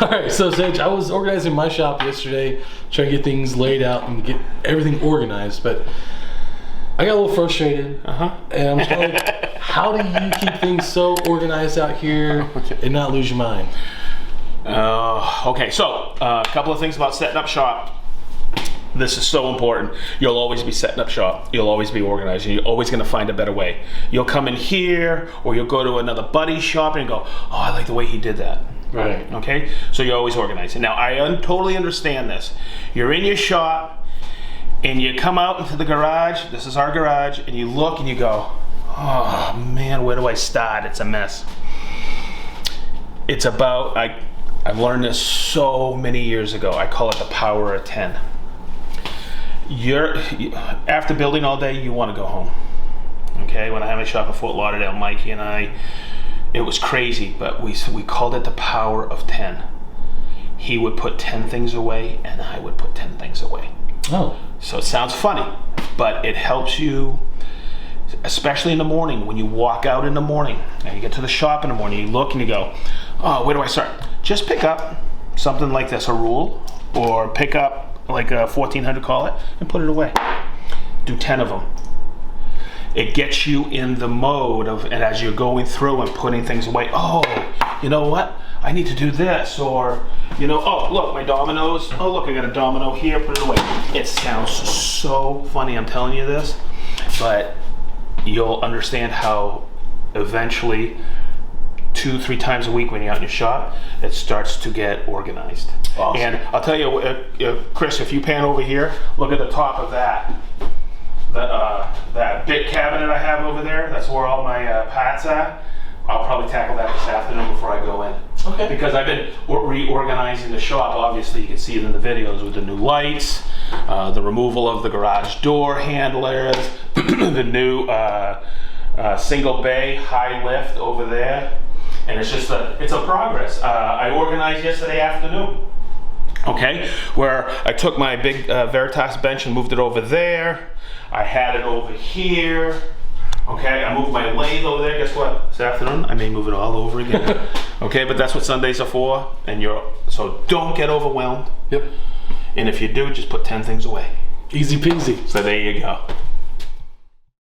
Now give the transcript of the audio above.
All right, so Sedge, I was organizing my shop yesterday, trying to get things laid out and get everything organized, but I got a little frustrated. And I'm just like, how do you keep things so organized out here and not lose your mind? Okay, so a couple of things about setting up shop. This is so important. You'll always be setting up shop. You'll always be organized. You're always going to find a better way. You'll come in here, or you'll go to another buddy's shop and go, oh, I like the way he did that. Right. Okay? So you're always organizing. Now, I totally understand this. You're in your shop, and you come out into the garage. This is our garage, and you look and you go, oh, man, where do I start? It's a mess. It's about, I've learned this so many years ago. I call it the power of 10. After building all day, you want to go home. Okay, when I had my shop in Fort Lauderdale, Mikey and I, it was crazy, but we called it the power of 10. He would put 10 things away, and I would put 10 things away. Oh. So it sounds funny, but it helps you, especially in the morning, when you walk out in the morning, and you get to the shop in the morning, you look and you go, oh, where do I start? Just pick up something like this, a rule, or pick up like a 1400 collet and put it away. Do 10 of them. It gets you in the mode of, and as you're going through and putting things away, oh, you know what? I need to do this, or, you know, oh, look, my dominoes. Oh, look, I got a domino here, put it away. It sounds so funny, I'm telling you this, but you'll understand how eventually 2-3 times a week when you're out in your shop, it starts to get organized. Awesome. And I'll tell you, Chris, if you pan over here, look at the top of that big cabinet I have over there. That's where all my pots are. I'll probably tackle that this afternoon before I go in. Okay. Because I've been reorganizing the shop. Obviously, you can see it in the videos with the new lights, the removal of the garage door handlers, the new single bay high lift over there. And it's just it's a progress. I organized yesterday afternoon, okay, where I took my big Veritas bench and moved it over there. I had it over here, okay. I moved my lathe over there. Guess what? This afternoon, I may move it all over again. Okay, but that's what Sundays are for. And so don't get overwhelmed. Yep. And if you do, just put 10 things away. Easy peasy. So there you go.